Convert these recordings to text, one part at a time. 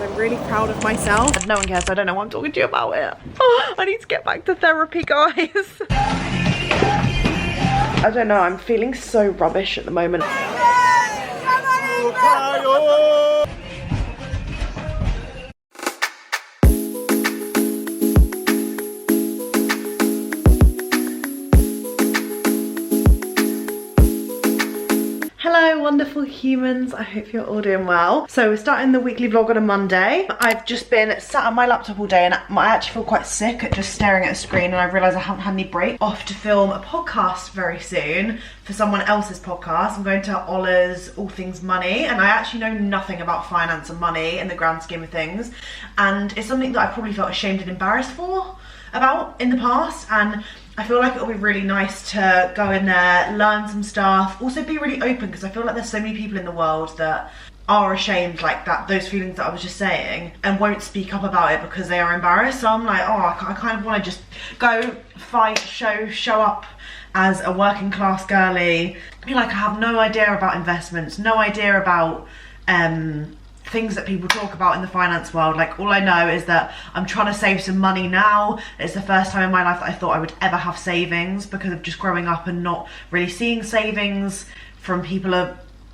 I'm really proud of myself. No one cares, so I don't know why I'm talking to you about it. Oh, I need to get back to therapy, guys. I don't know, I'm feeling so rubbish at the moment. Hello wonderful humans, I hope you're all doing well. So we're starting the weekly vlog on a Monday. I've just been sat on my laptop all day and I actually feel quite sick at just staring at a screen, and I realise I haven't had any break. Off to film a podcast very soon for someone else's podcast. I'm going to Ola's All Things Money, and I actually know nothing about finance and money in the grand scheme of things, and it's something that I probably felt ashamed and embarrassed about in the past, and I feel like it'll be really nice to go in there, learn some stuff, also be really open, because I feel like there's so many people in the world that are ashamed, like that, those feelings that I was just saying, and won't speak up about it because they are embarrassed. So I'm like, oh, I kind of want to just go fight, show up as a working class girly. I feel like I have no idea about investments, no idea about things that people talk about in the finance world. Like, all I know is that I'm trying to save some money now. It's the first time in my life that I thought I would ever have savings, because of just growing up and not really seeing savings from people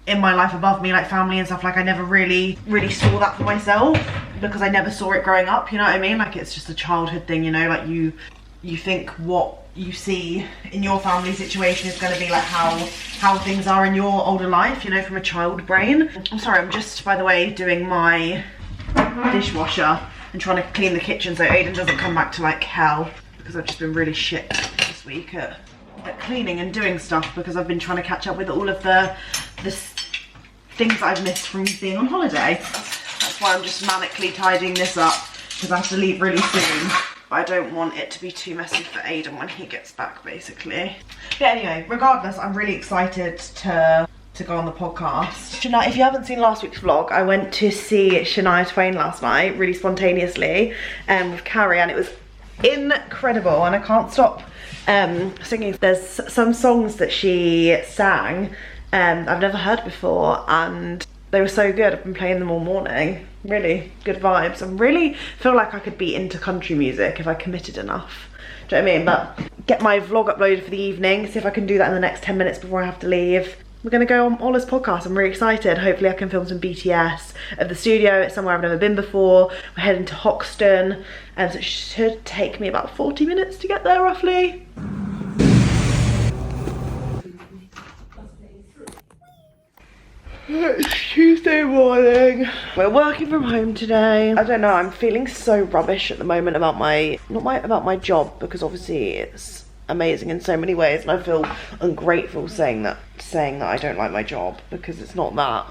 in my life above me, like family and stuff. Like, I never really saw that for myself, because I never saw it growing up, you know what I mean? Like, it's just a childhood thing, you know, like you think what you see in your family situation is going to be like how things are in your older life, you know, from a child brain. I'm sorry, I'm just, by the way, doing my dishwasher and trying to clean the kitchen so Aiden doesn't come back to like hell, because I've just been really shit this week at cleaning and doing stuff, because I've been trying to catch up with all of the things that I've missed from being on holiday. That's why I'm just manically tidying this up, because I have to leave really soon. I don't want it to be too messy for Aiden when he gets back, basically. But anyway, regardless, I'm really excited to go on the podcast. Shania, if you haven't seen last week's vlog, I went to see Shania Twain last night, really spontaneously, with Carrie, and it was incredible, and I can't stop singing. There's some songs that she sang I've never heard before, and they were so good. I've been playing them all morning. Really good vibes. I really feel like I could be into country music if I committed enough. Do you know what I mean? But get my vlog uploaded for the evening, see if I can do that in the next 10 minutes before I have to leave. We're gonna go on Ola's podcast. I'm really excited. Hopefully I can film some BTS at the studio. It's somewhere I've never been before. We're heading to Hoxton, and so it should take me about 40 minutes to get there, roughly. It's Tuesday morning. We're working from home today. I don't know, I'm feeling so rubbish at the moment about my job, because obviously it's amazing in so many ways, and I feel ungrateful saying that I don't like my job, because it's not that.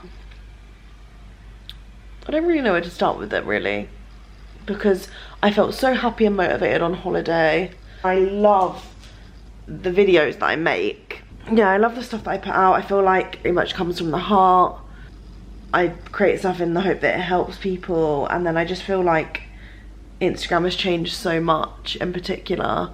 I don't really know where to start with it, really, because I felt so happy and motivated on holiday. I love the videos that I make. Yeah, I love the stuff that I put out. I feel like it much comes from the heart. I create stuff in the hope that it helps people, and then I just feel like Instagram has changed so much in particular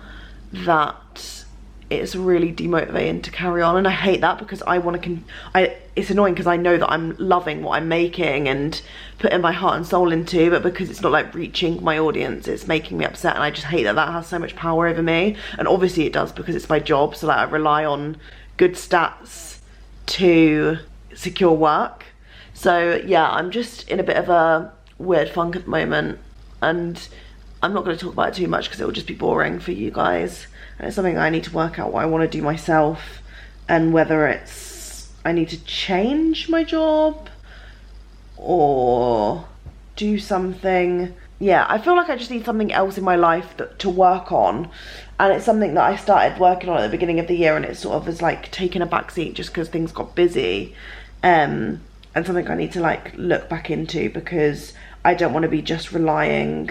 that it's really demotivating to carry on, and I hate that, because it's annoying because I know that I'm loving what I'm making and putting my heart and soul into, but because it's not like reaching my audience, it's making me upset, and I just hate that has so much power over me. And obviously it does, because it's my job, so like I rely on good stats to secure work. So yeah, I'm just in a bit of a weird funk at the moment, and I'm not going to talk about it too much because it will just be boring for you guys, and it's something I need to work out what I want to do myself, and whether it's I need to change my job or do something. Yeah, I feel like I just need something else in my life to work on, and it's something that I started working on at the beginning of the year, and it sort of was like taking a backseat just because things got busy, and something I need to like look back into, because I don't want to be just relying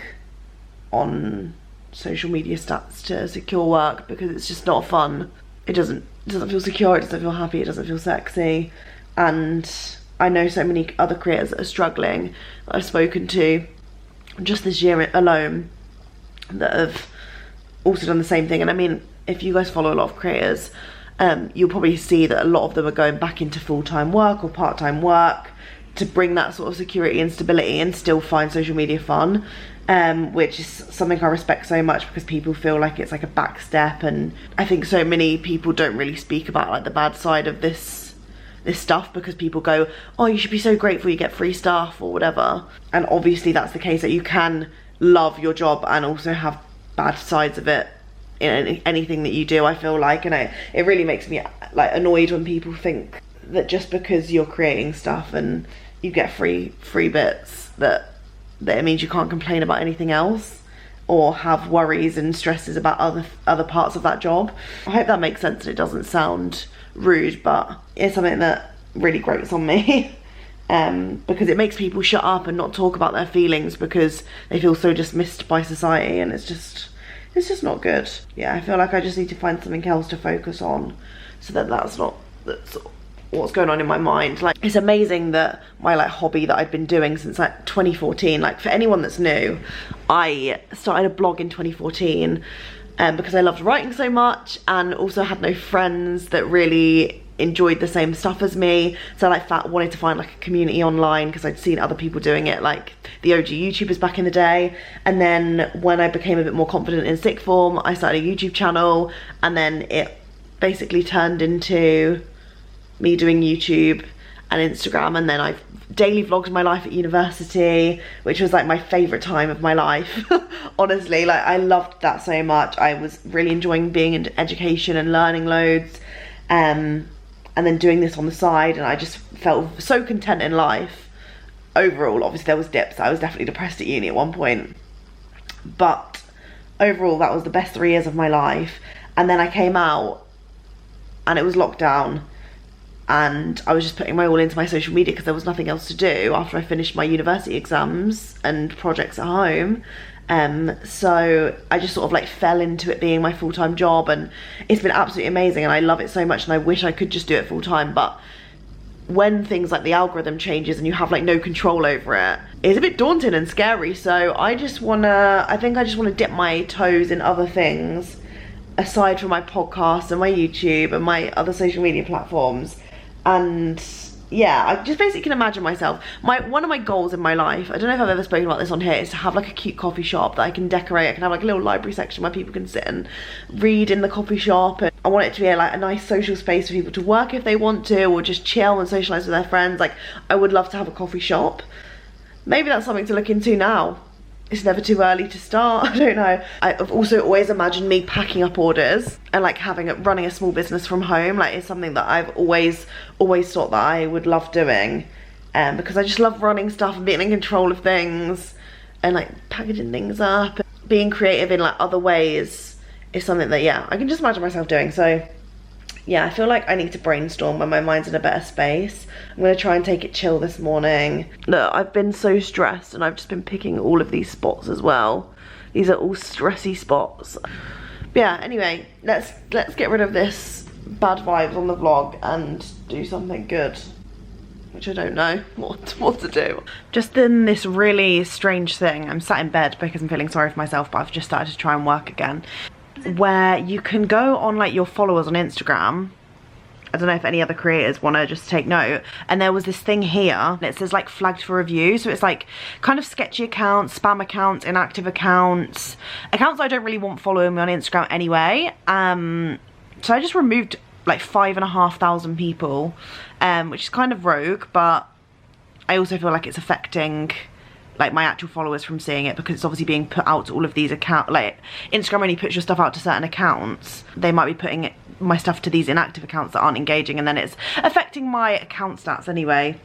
on social media stats to secure work, because it's just not fun. It doesn't feel secure, it doesn't feel happy, it doesn't feel sexy, and I know so many other creators that are struggling that I've spoken to just this year alone that have also done the same thing. And I mean, if you guys follow a lot of creators, you'll probably see that a lot of them are going back into full-time work or part-time work to bring that sort of security and stability and still find social media fun, which is something I respect so much, because people feel like it's like a back step, and I think so many people don't really speak about like the bad side of this stuff, because people go, oh, you should be so grateful you get free stuff or whatever, and obviously that's the case, that you can love your job and also have bad sides of it in anything that you do, I feel like. And it really makes me like annoyed when people think that just because you're creating stuff and you get free bits that it means you can't complain about anything else or have worries and stresses about other parts of that job. I hope that makes sense and it doesn't sound rude, but it's something that really grates on me. Because it makes people shut up and not talk about their feelings because they feel so dismissed by society, and it's just not good. Yeah, I feel like I just need to find something else to focus on, so that's what's going on in my mind. Like, it's amazing that my like hobby that I've been doing since like 2014, like for anyone that's new, I started a blog in 2014 because I loved writing so much, and also had no friends that really enjoyed the same stuff as me, so I like wanted to find like a community online, because I'd seen other people doing it, like the OG YouTubers back in the day. And then when I became a bit more confident in sick form, I started a YouTube channel, and then it basically turned into me doing YouTube and Instagram, and then I've daily vlogged my life at university, which was like my favorite time of my life. Honestly, like I loved that so much. I was really enjoying being in education and learning loads, and then doing this on the side, and I just felt so content in life overall. Obviously there was dips. I was definitely depressed at uni at one point, but overall that was the best 3 years of my life. And then I came out and it was lockdown, and I was just putting my all into my social media because there was nothing else to do after I finished my university exams and projects at home. So I just sort of like fell into it being my full-time job, and it's been absolutely amazing, and I love it so much, and I wish I could just do it full-time. But when things like the algorithm changes and you have like no control over it, it's a bit daunting and scary. So I just think I just want to dip my toes in other things aside from my podcast and my YouTube and my other social media platforms. And yeah, I just basically can imagine myself, one of my goals in my life, I don't know if I've ever spoken about this on here, is to have like a cute coffee shop that I can decorate. I can have like a little library section where people can sit and read in the coffee shop, and I want it to be like a nice social space for people to work if they want to, or just chill and socialise with their friends. Like, I would love to have a coffee shop. Maybe that's something to look into now. It's never too early to start. I don't know. I've also always imagined me packing up orders and like running a small business from home. Like, it's something that I've always thought that I would love doing, because I just love running stuff and being in control of things and like packaging things up. Being creative in like other ways is something that, yeah, I can just imagine myself doing. So yeah, I feel like I need to brainstorm when my mind's in a better space. I'm gonna try and take it chill this morning. Look, I've been so stressed, and I've just been picking all of these spots as well. These are all stressy spots. But yeah, anyway, let's get rid of this bad vibes on the vlog and do something good, which I don't know what to do. Just in this really strange thing, I'm sat in bed because I'm feeling sorry for myself, but I've just started to try and work again, where you can go on like your followers on Instagram. I don't know if any other creators want to just take note. And there was this thing here, and it says like flagged for review. So it's like kind of sketchy accounts, spam accounts, inactive accounts I don't really want following me on Instagram anyway. So I just removed like 5,500 people, which is kind of rogue, but I also feel like it's affecting like my actual followers from seeing it, because it's obviously being put out to all of these accounts. Like, Instagram only puts your stuff out to certain accounts. They might be putting my stuff to these inactive accounts that aren't engaging, and then it's affecting my account stats anyway.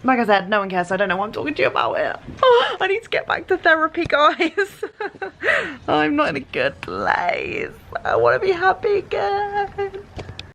Like I said, no one cares, so I don't know why I'm talking to you about it. Oh, I need to get back to therapy, guys. I'm not in a good place. I want to be happy again.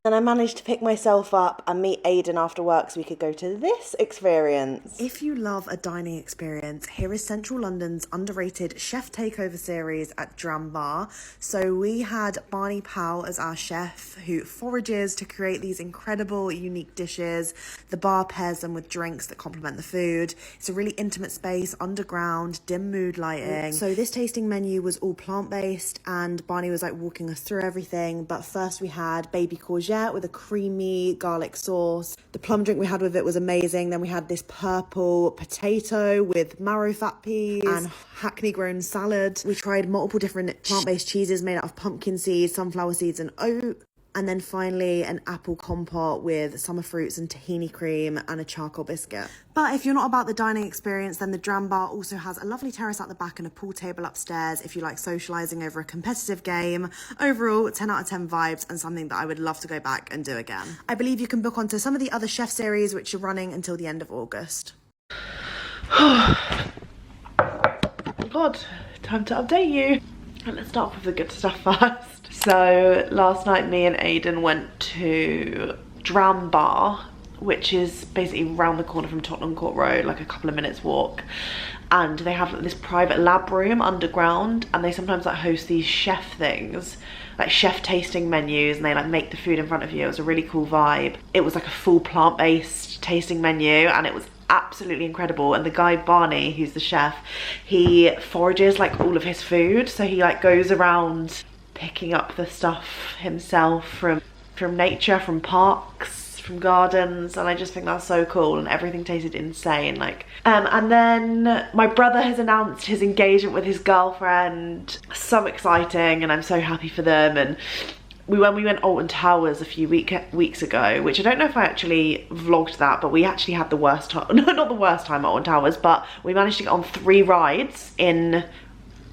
And I managed to pick myself up and meet Aiden after work so we could go to this experience. If you love a dining experience, here is Central London's underrated chef takeover series at Dram Bar. So we had Barney Powell as our chef, who forages to create these incredible, unique dishes. The bar pairs them with drinks that complement the food. It's a really intimate space, underground, dim mood lighting. So this tasting menu was all plant-based, and Barney was like walking us through everything. But first we had baby courgette courgette with a creamy garlic sauce. The plum drink we had with it was amazing. Then we had this purple potato with marrow fat peas and Hackney grown salad. We tried multiple different plant-based cheeses made out of pumpkin seeds, sunflower seeds and oat. And then finally an apple compote with summer fruits and tahini cream and a charcoal biscuit. But if you're not about the dining experience, then the Dram Bar also has a lovely terrace at the back and a pool table upstairs if you like socialising over a competitive game. Overall, 10 out of 10 vibes and something that I would love to go back and do again. I believe you can book onto some of the other chef series which are running until the end of August. God, time to update you. And let's start with the good stuff first. So last night me and Aiden went to Dram Bar, which is basically round the corner from Tottenham Court Road, like a couple of minutes walk. And they have this private lab room underground, and they sometimes like host these chef things, like chef tasting menus, and they like make the food in front of you. It was a really cool vibe. It was like a full plant-based tasting menu, and it was absolutely incredible. And the guy Barney, who's the chef, he forages like all of his food, so he like goes around picking up the stuff himself from nature, from parks, from gardens, and I just think that's so cool, and everything tasted insane. Like and then my brother has announced his engagement with his girlfriend. So exciting, and I'm so happy for them. And when we went Alton Towers a few weeks ago, which I don't know if I actually vlogged that, but we actually had the worst time, no, not the worst time at Alton Towers, but we managed to get on 3 rides in.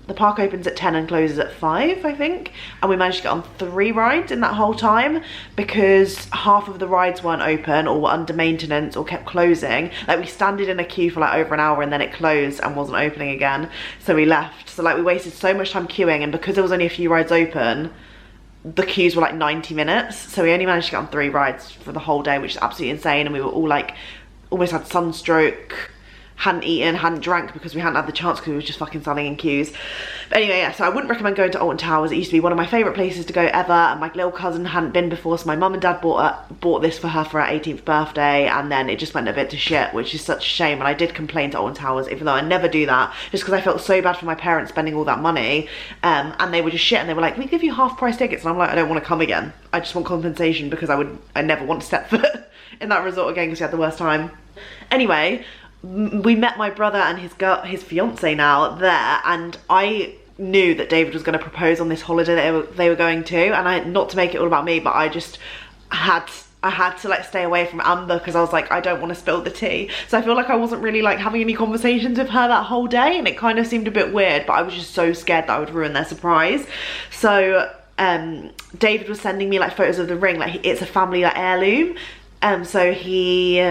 The park opens at 10 and closes at 5, I think. And we managed to get on 3 rides in that whole time because half of the rides weren't open or were under maintenance or kept closing. Like we standed in a queue for like over an hour and then it closed and wasn't opening again. So we left. So like we wasted so much time queuing, and because there was only a few rides open, the queues were like 90 minutes. So we only managed to get on 3 rides for the whole day, which is absolutely insane. And we were all like, almost had sunstroke. Hadn't eaten, hadn't drank because we hadn't had the chance because we were just fucking standing in queues. But anyway, yeah, so I wouldn't recommend going to Alton Towers. It used to be one of my favourite places to go ever, and my little cousin hadn't been before, so my mum and dad bought this for her for her 18th birthday, and then it just went a bit to shit, which is such a shame. And I did complain to Alton Towers, even though I never do that, just because I felt so bad for my parents spending all that money, and they were just shit, and they were like, we give you half price tickets, and I'm like, I don't want to come again. I just want compensation because I never want to step foot in that resort again because we had the worst time. Anyway, we met my brother and his fiance now there, and I knew that David was going to propose on this holiday that they were going to, and not to make it all about me, but I just had to like stay away from Amber because I was like, I don't want to spill the tea. So I feel like I wasn't really like having any conversations with her that whole day, and it kind of seemed a bit weird, but I was just so scared that I would ruin their surprise. So David was sending me like photos of the ring, like it's a family like heirloom, so he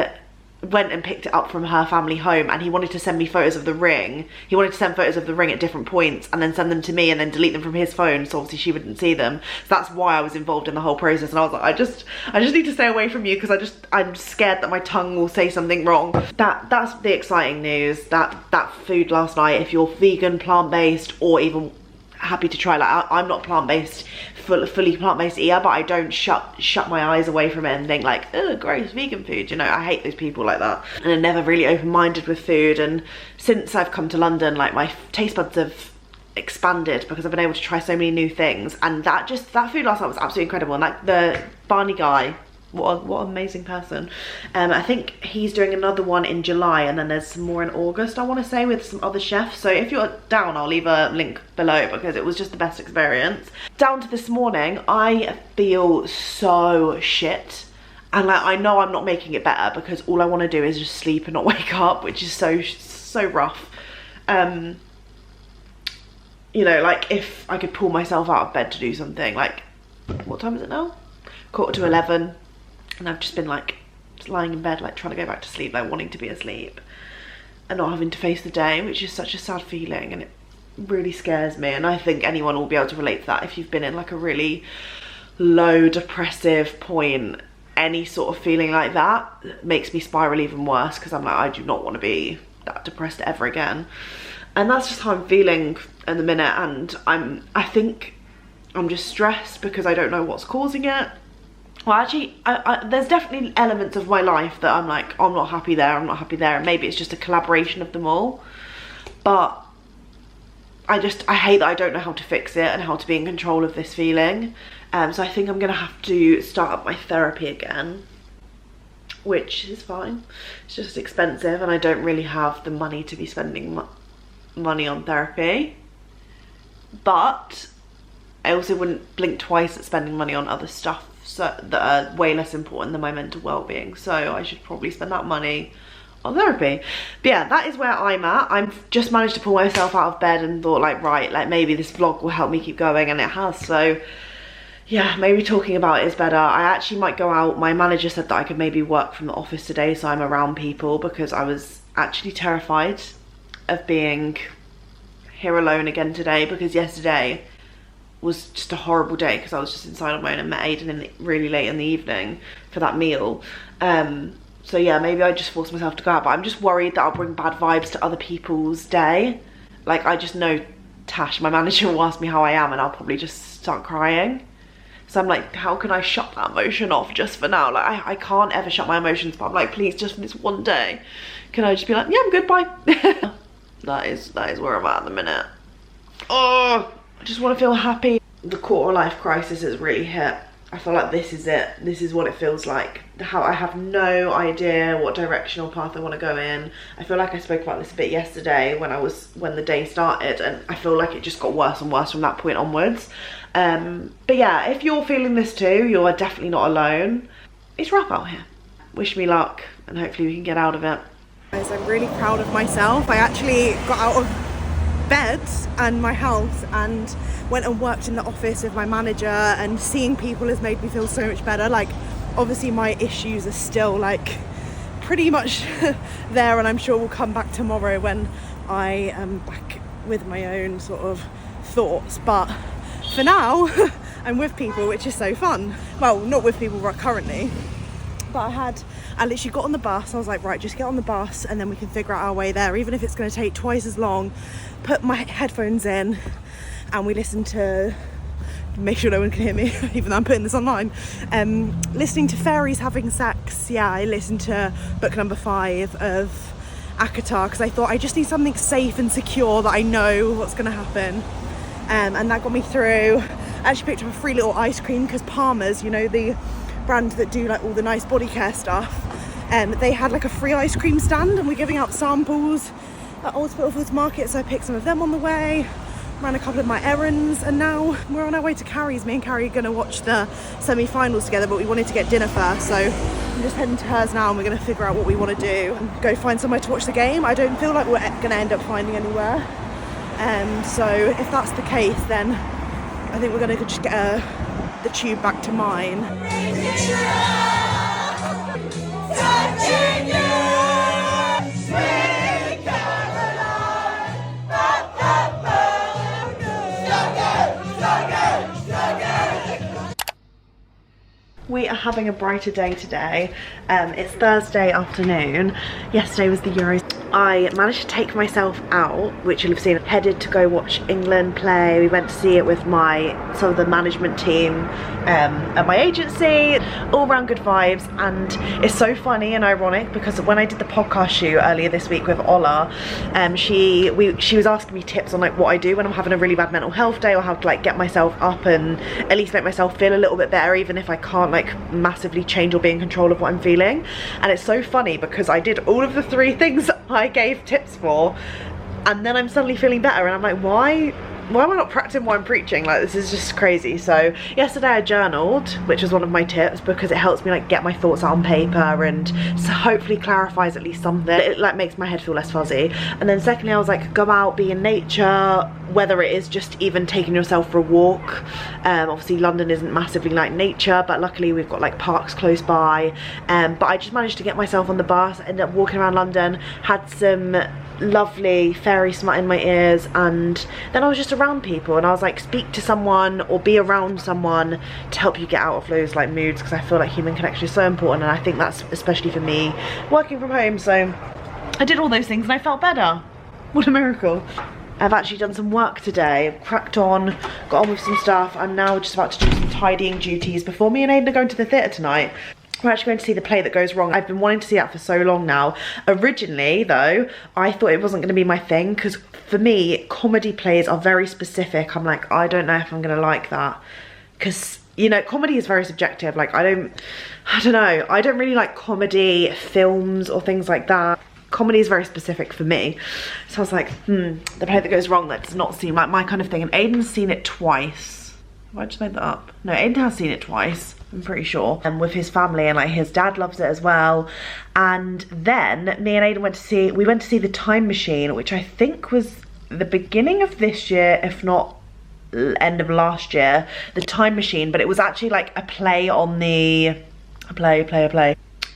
went and picked it up from her family home, and he wanted to send me photos of the ring. He wanted to send photos of the ring at different points and then send them to me and then delete them from his phone, so obviously she wouldn't see them. So that's why I was involved in the whole process, and I was like, I just need to stay away from you because I'm scared that my tongue will say something wrong. That's the exciting news. That food last night, if you're vegan, plant-based, or even happy to try, like I'm not plant-based, fully plant-based eater, but I don't shut my eyes away from it and think like, oh, gross vegan food, you know. I hate those people like that, and I'm never really open-minded with food. And since I've come to London, like my taste buds have expanded because I've been able to try so many new things, and that food last night was absolutely incredible. And like the Barney guy, what an amazing person. I think he's doing another one in July, and then there's some more in August, I want to say, with some other chefs. So if you're down, I'll leave a link below because it was just the best experience. Down to this morning, I feel so shit, and like I know I'm not making it better because all I want to do is just sleep and not wake up, which is so rough. You know, like if I could pull myself out of bed to do something, like what time is it now? 11:15. And I've just been like lying in bed, like trying to go back to sleep, like wanting to be asleep and not having to face the day, which is such a sad feeling, and it really scares me. And I think anyone will be able to relate to that if you've been in like a really low depressive point. Any sort of feeling like that makes me spiral even worse because I'm like, I do not want to be that depressed ever again. And that's just how I'm feeling in the minute. And I think I'm just stressed because I don't know what's causing it. Well, actually, there's definitely elements of my life that I'm like, oh, I'm not happy there, I'm not happy there, and maybe it's just a collaboration of them all. But I hate that I don't know how to fix it and how to be in control of this feeling. So I think I'm gonna have to start up my therapy again, which is fine. It's just expensive and I don't really have the money to be spending money on therapy, but I also wouldn't blink twice at spending money on other stuff that are way less important than my mental well-being, so I should probably spend that money on therapy. But yeah, that is where I'm at. I've just managed to pull myself out of bed and thought like, right, like maybe this vlog will help me keep going, and it has. So yeah, maybe talking about it is better. I actually might go out. My manager said that I could maybe work from the office today so I'm around people, because I was actually terrified of being here alone again today, because yesterday was just a horrible day because I was just inside on my own and met Aiden really late in the evening for that meal. So yeah, maybe I just forced myself to go out, but I'm just worried that I'll bring bad vibes to other people's day. Like, I just know Tash, my manager, will ask me how I am and I'll probably just start crying. So I'm like, how can I shut that emotion off just for now? Like, I can't ever shut my emotions, but I'm like, please, just for this one day, can I just be like, yeah, I'm good, bye. that is where I'm at the minute. Oh, I just want to feel happy. The quarter life crisis has really hit. I feel like this is it. This is what it feels like. How I have no idea what direction or path I want to go in. I feel like I spoke about this a bit yesterday when the day started, and I feel like it just got worse and worse from that point onwards. But yeah, if you're feeling this too, you are definitely not alone. It's rough out here. Wish me luck, and hopefully we can get out of it. Guys, I'm really proud of myself. I actually got out of bed and my house and went and worked in the office with my manager, and seeing people has made me feel so much better. Like, obviously my issues are still like pretty much there, and I'm sure will come back tomorrow when I am back with my own sort of thoughts, but for now I'm with people, which is so fun. Well, not with people right currently, but I literally got on the bus. I was like, right, just get on the bus and then we can figure out our way there, even if it's going to take twice as long. Put my headphones in and we listen to, make sure no one can hear me even though I'm putting this online, listening to fairies having sex. Yeah, I listened to book number 5 of Akatar because I thought I just need something safe and secure that I know what's going to happen, and that got me through. I actually picked up a free little ice cream because Palmer's, you know, the brand that do like all the nice body care stuff, they had like a free ice cream stand and we're giving out samples at Old Spitalfields Market, so I picked some of them on the way, ran a couple of my errands, and now we're on our way to Carrie's. Me and Carrie are going to watch the semi-finals together, but we wanted to get dinner first, so I'm just heading to hers now and we're going to figure out what we want to do and go find somewhere to watch the game. I don't feel like we're going to end up finding anywhere, so if that's the case, then I think we're going to just get the tube back to mine. We are having a brighter day today. It's Thursday afternoon. Yesterday was the Euros. I managed to take myself out, which you'll have seen, headed to go watch England play. We went to see it with some of the management team at my agency. All round good vibes, and it's so funny and ironic because when I did the podcast shoot earlier this week with Ola, she was asking me tips on like what I do when I'm having a really bad mental health day, or how to like get myself up and at least make myself feel a little bit better, even if I can't like massively change or be in control of what I'm feeling. And it's so funny because I did all of the 3 things I gave tips for, and then I'm suddenly feeling better, and I'm like, why am I not practicing what I'm preaching? Like, this is just crazy. So yesterday I journaled, which was one of my tips, because it helps me like get my thoughts out on paper, and so hopefully clarifies at least something. It like makes my head feel less fuzzy. And then secondly, I was like, go out, be in nature, whether it is just even taking yourself for a walk. Obviously London isn't massively like nature, but luckily we've got like parks close by. But I just managed to get myself on the bus, ended up walking around London, had some lovely fairy smut in my ears, and then I was just around people, and I was like, speak to someone or be around someone to help you get out of those like moods, because I feel like human connection is so important, and I think that's especially for me working from home. So I did all those things and I felt better. What a miracle. I've actually done some work today. I've cracked on, got on with some stuff. I'm now just about to do some tidying duties before me and Aiden are going to the theatre tonight. We're actually going to see The Play That Goes Wrong. I've been wanting to see that for so long now. Originally though, I thought it wasn't going to be my thing, because for me, comedy plays are very specific. I'm like, I don't know if I'm going to like that, because you know, comedy is very subjective. Like, I don't know. I don't really like comedy films or things like that. Comedy is very specific for me. So I was like, the play that goes wrong, that does not seem like my kind of thing. And Aiden's seen it twice. Have I just made that up? No, Aiden has seen it twice, I'm pretty sure. And with his family, and like his dad loves it as well. And then me and Aiden went to see The Time Machine, which I think was the beginning of this year, if not end of last year. The Time Machine, but it was actually like a play on the,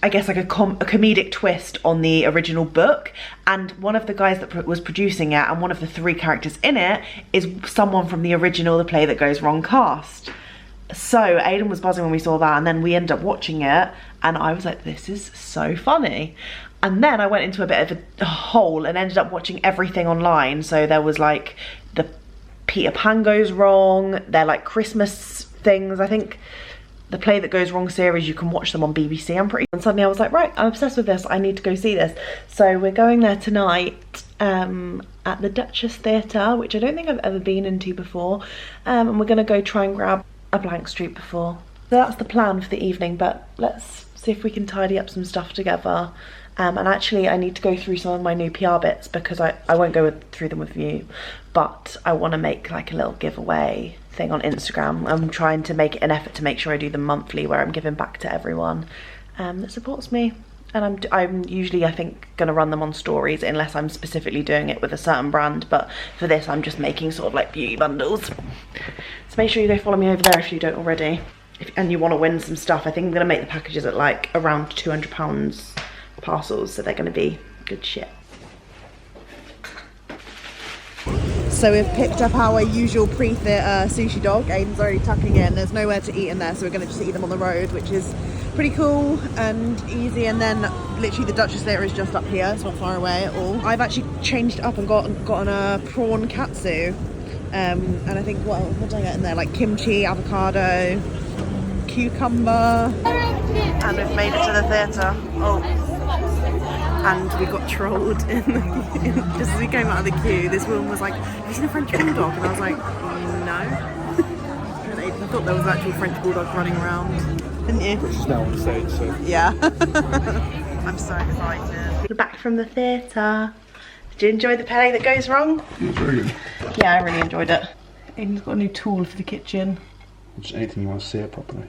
I guess like a comedic twist on the original book. And one of the guys that was producing it, and one of the 3 characters in it, is someone from the original The Play That Goes Wrong cast. So Aiden was buzzing when we saw that, and then we ended up watching it, and I was like, this is so funny. And then I went into a bit of a hole and ended up watching everything online. So there was like the Peter Pan Goes Wrong, they're like Christmas things. I think the Play That Goes Wrong series, you can watch them on BBC, I'm pretty. And suddenly I was like, right, I'm obsessed with this, I need to go see this. So we're going there tonight at the Duchess Theatre, which I don't think I've ever been into before. And we're gonna go try and grab a blank street before. So that's the plan for the evening, but let's see if we can tidy up some stuff together. And actually I need to go through some of my new PR bits, because I won't go through them with you, but I want to make like a little giveaway thing on Instagram. I'm trying to make an effort to make sure I do them monthly, where I'm giving back to everyone that supports me. And I'm usually, I think, gonna run them on stories, unless I'm specifically doing it with a certain brand. But for this, I'm just making sort of like beauty bundles. So make sure you go follow me over there if you don't already. And you want to win some stuff. I think I'm gonna make the packages at like around £200 parcels, so they're gonna be good shit. So we've picked up our usual pre-theatre sushi dog. Aiden's already tucking in. There's nowhere to eat in there, so we're going to just eat them on the road, which is pretty cool and easy. And then literally the Duchess Theatre is just up here. It's not far away at all. I've actually changed up and gotten a prawn katsu. And I think, what did I get in there? Like kimchi, avocado, cucumber. And we've made it to the theatre. Oh. And we got trolled just as we came out of the queue. This woman was like, have you seen a French bulldog? And I was like, no. And I thought there was an actual French bulldog running around, didn't you? Which is now on stage, so. Yeah. I'm so excited. We're back from the theatre. Did you enjoy the Play That Goes Wrong? It was very good. Yeah, I really enjoyed it. Aiden's got a new tool for the kitchen. Just anything you want to see it properly.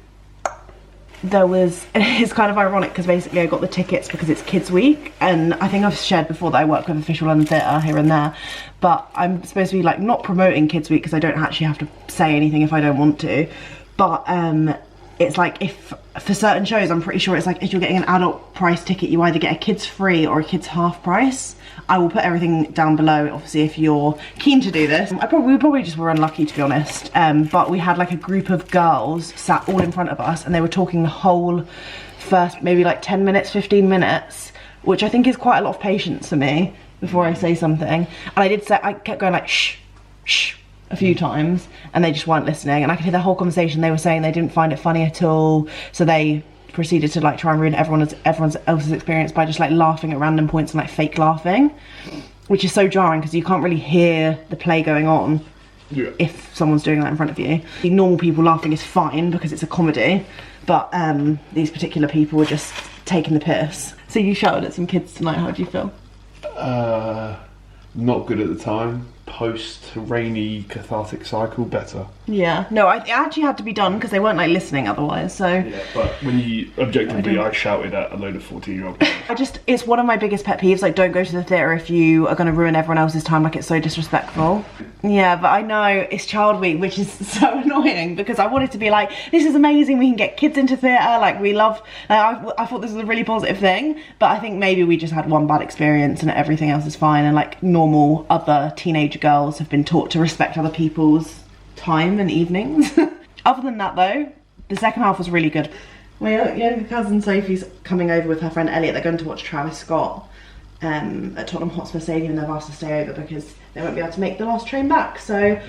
It's kind of ironic because basically I got the tickets because it's Kids Week, and I think I've shared before that I work with Official London Theatre here and there, but I'm supposed to be like not promoting Kids Week because I don't actually have to say anything if I don't want to, but it's like, if for certain shows, I'm pretty sure it's like if you're getting an adult price ticket, you either get a kids free or a kids half price. I will put everything down below, obviously, if you're keen to do this. We probably just were unlucky, to be honest. But we had like a group of girls sat all in front of us, and they were talking the whole first maybe like 10 minutes, 15 minutes, which I think is quite a lot of patience for me before I say something. And I kept going like shh, shh, a few times, and they just weren't listening, and I could hear the whole conversation. They were saying they didn't find it funny at all, so they proceeded to like try and ruin everyone else's experience by just like laughing at random points and like fake laughing, which is so jarring because you can't really hear the play going on if someone's doing that in front of you. The normal people laughing is fine because it's a comedy, but these particular people were just taking the piss. So you shouted at some kids tonight. How do you feel? Not good at the time. Post rainy cathartic cycle, better. Yeah, no, it actually had to be done because they weren't like listening otherwise, so. Yeah, but when you objectively, I shouted at a load of 14-year-olds. It's one of my biggest pet peeves, like, don't go to the theatre if you are going to ruin everyone else's time, like, it's so disrespectful. Yeah, but I know it's Child Week, which is so annoying because I wanted to be like, this is amazing, we can get kids into theatre, like, we love, I thought this was a really positive thing, but I think maybe we just had one bad experience and everything else is fine, and like normal other teenage girls have been taught to respect other people's time and evenings. Other than that though, the second half was really good. My younger cousin Sophie's coming over with her friend Elliot. They're going to watch Travis Scott at Tottenham Hotspur Stadium, and they've asked to stay over because they won't be able to make the last train back, so.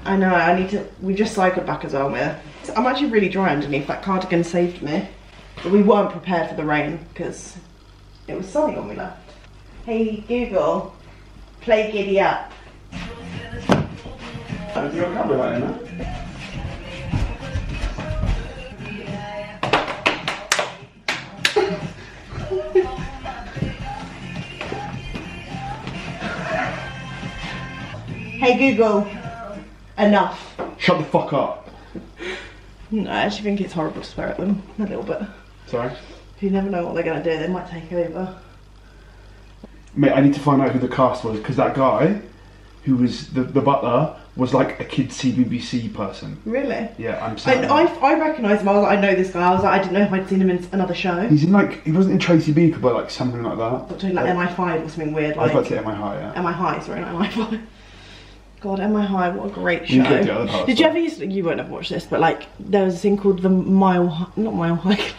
I know, we just cycled back as well. I'm actually really dry underneath. That cardigan saved me. But we weren't prepared for the rain because it was sunny when we left. Hey Google, play Giddy Up. Have you got a camera light in there? Hey Google. Enough. Shut the fuck up. No, I actually think it's horrible to swear at them a little bit. Sorry? You never know what they're going to do, they might take over. Mate, I need to find out who the cast was, because that guy, who was the butler, was like a kids CBBC person. Really? Yeah, I'm saying. I recognised him, I was like, I know this guy, I was like, I didn't know if I'd seen him in another show. He's in like, he wasn't in Tracy Beaker, but like something like that. Between like MI5 or something weird. I was like, about to say MI High, yeah. MI High, sorry, not MI5. God, MI High, what a great show. You get the other parts, Did you ever used to, you won't have watched this, but like, there was a thing called the not Mile High.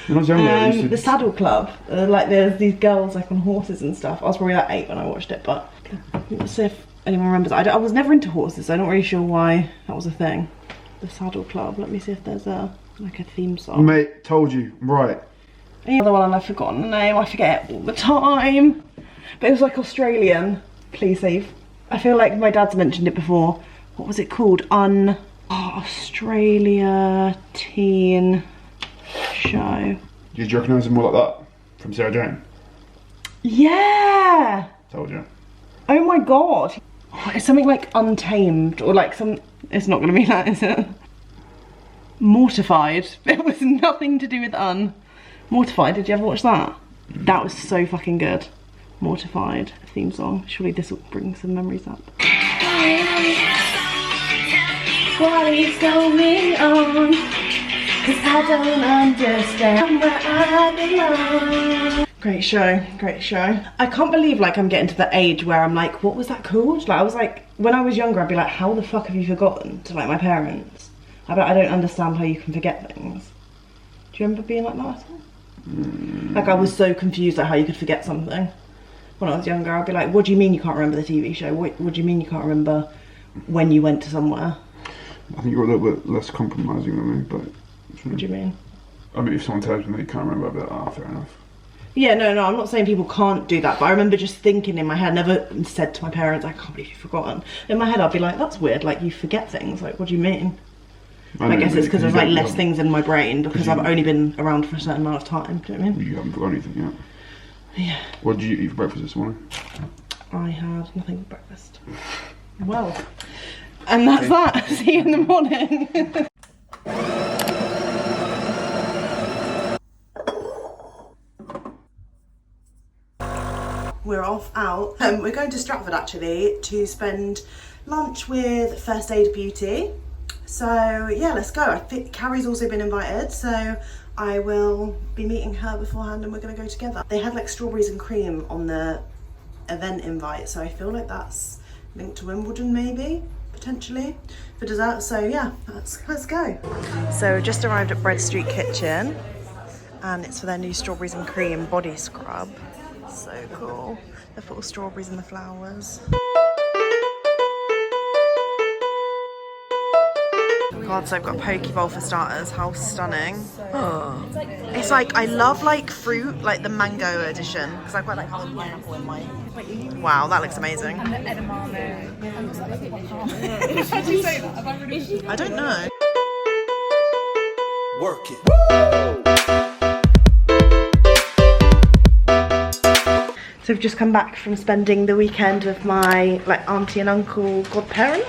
When I was younger, I used to... The Saddle Club. Like there's these girls like on horses and stuff. I was probably like 8 when I watched it, but let's see if anyone remembers. I was never into horses, so I'm not really sure why that was a thing. The Saddle Club. Let me see if there's a theme song. Mate, told you, right. And the other one, and I've forgotten the name. I forget it all the time. But it was like Australian. Please save. I feel like my dad's mentioned it before. What was it called? Australia teen show. Did you recognise him more like that? From Sarah Jane? Yeah! Told you. Oh my god. Oh, it's something like Untamed, or like some... It's not going to be that, is it? Mortified. It was nothing to do with Mortified, did you ever watch that? That was so fucking good. Mortified theme song. Surely this will bring some memories up. What is going on? 'Cause I don't understand where I belong. Great show, great show. I can't believe like I'm getting to the age where I'm like, what was that called? Like I was like, when I was younger I'd be like, how the fuck have you forgotten? To like my parents. I'd be like, I don't understand how you can forget things. Do you remember being like that at all? Like I was so confused at how you could forget something. When I was younger I'd be like, what do you mean you can't remember the TV show? What do you mean you can't remember when you went to somewhere? I think you're a little bit less compromising than me, but... What do you mean? I mean, if someone tells me they can't remember, I'll be like, ah, fair enough. Yeah, no, I'm not saying people can't do that, but I remember just thinking in my head, never said to my parents, I can't believe you've forgotten. In my head, I'd be like, that's weird, like, you forget things, like, what do you mean? I guess it's because there's, like, less things in my brain, because I've only been around for a certain amount of time, do you know what I mean? You haven't forgotten anything yet? Yeah. What did you eat for breakfast this morning? I had nothing for breakfast. Well, and that's that. See you in the morning. We're off out. We're going to Stratford actually to spend lunch with First Aid Beauty. So yeah, let's go. I think Carrie's also been invited, so I will be meeting her beforehand and we're going to go together. They had like strawberries and cream on the event invite, so I feel like that's linked to Wimbledon maybe, potentially, for dessert. So yeah, let's go. So just arrived at Bread Street Kitchen and it's for their new strawberries and cream body scrub. So cool. They've put all strawberries and the flowers. God, so I've got a poke bowl for starters. How stunning. Oh. It's like, I love like fruit, like the mango edition, because I quite like having pineapple in my... Wow, that looks amazing. And the edamame. I don't know. Work it. So we've just come back from spending the weekend with my like auntie and uncle godparents.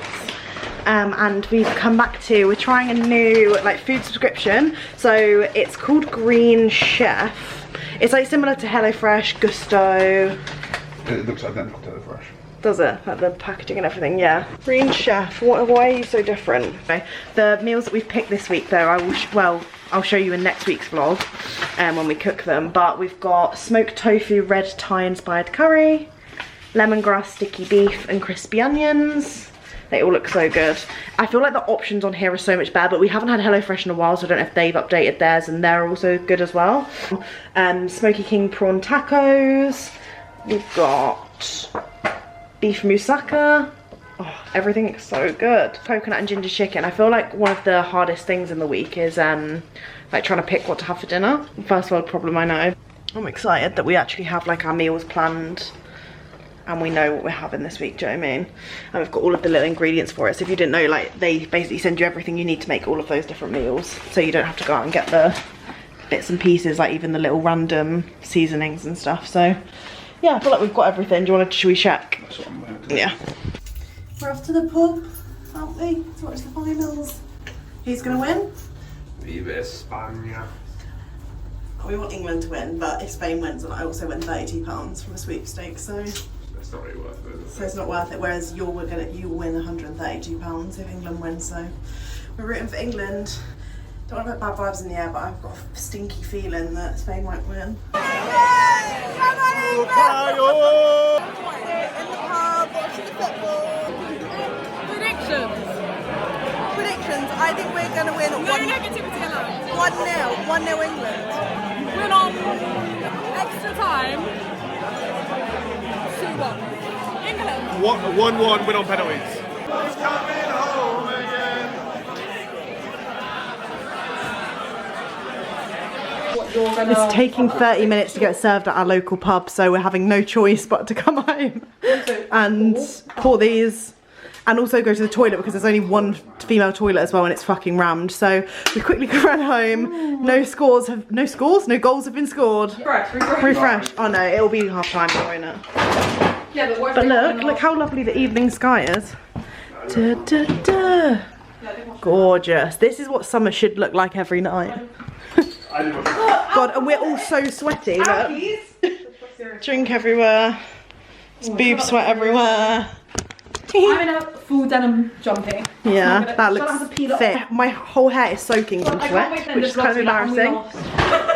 And we've come back to, we're trying a new like food subscription. So it's called Green Chef. It's like similar to HelloFresh, Gusto. It looks identical to HelloFresh. Does it? Like the packaging and everything, yeah. Green Chef, why are you so different? Okay. The meals that we've picked this week though, I'll show you in next week's vlog when we cook them. But we've got smoked tofu, red Thai inspired curry, lemongrass sticky beef and crispy onions. They all look so good. I feel like the options on here are so much better, but we haven't had HelloFresh in a while, so I don't know if they've updated theirs, and they're also good as well. Smoky King prawn tacos. We've got beef moussaka. Oh, everything is so good. Coconut and ginger chicken. I feel like one of the hardest things in the week is like trying to pick what to have for dinner. First world problem, I know. I'm excited that we actually have like our meals planned and we know what we're having this week, do you know what I mean? And we've got all of the little ingredients for it. So if you didn't know, like they basically send you everything you need to make all of those different meals. So you don't have to go out and get the bits and pieces, like even the little random seasonings and stuff. So yeah, I feel like we've got everything. Do you want to, should we check? That's what I'm going to do. Yeah. We're off to the pub, aren't we? To watch the finals. Who's going to win? Viva España. We want England to win, but if Spain wins, then I also win £32 from a sweepstakes, so... That's not really worth it, is it? So it's not worth it, whereas you will win £132 if England wins, so... We're rooting for England. Don't want to put bad vibes in the air, but I've got a stinky feeling that Spain might win. Predictions. I think we're going to win. No negativity allowed. 1-0. 1-0 England. Win on extra time. 2-1. England. 1-1 win on penalties. It's taking 30 minutes to get served at our local pub, so we're having no choice but to come home and pour these and also go to the toilet because there's only one female toilet as well and it's fucking rammed. So we quickly ran home. No goals have been scored. Refresh. Oh no, it'll be half time, won't it? Yeah, But look how lovely the evening sky is. Da, da, da. Gorgeous. This is what summer should look like every night. God, and we're all so sweaty. Look. Drink everywhere. It's boob sweat everywhere. I'm in a full denim jumpy. Yeah, that looks fit. My whole hair is soaking from sweat, which is kind of embarrassing.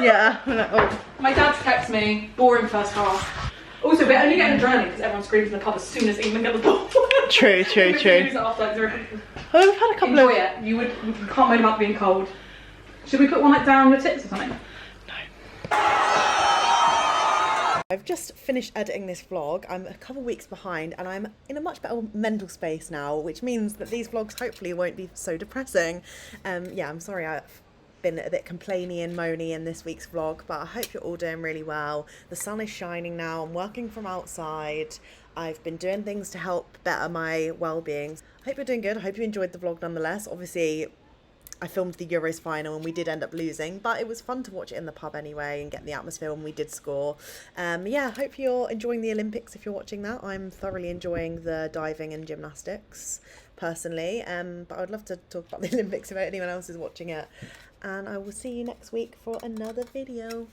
Yeah. Oh. My dad's texted me, boring first half. Also, we're only getting adrenaline because everyone screams in the pub as soon as England get the ball. True. We've had a couple Enjoy it. You can't moan about being cold. Should we put one like down your tits or something? I've just finished editing this vlog. I'm a couple weeks behind and I'm in a much better mental space now, which means that these vlogs hopefully won't be so depressing. Yeah, I'm sorry I've been a bit complainy and moany in this week's vlog, but I hope you're all doing really well. The sun is shining now. I'm working from outside. I've been doing things to help better my well-being. I hope you're doing good. I hope you enjoyed the vlog nonetheless. Obviously, I filmed the Euros final and we did end up losing, but it was fun to watch it in the pub anyway and get the atmosphere when we did score. Yeah, I hope you're enjoying the Olympics if you're watching that. I'm thoroughly enjoying the diving and gymnastics personally, but I'd love to talk about the Olympics if anyone else is watching it. And I will see you next week for another video.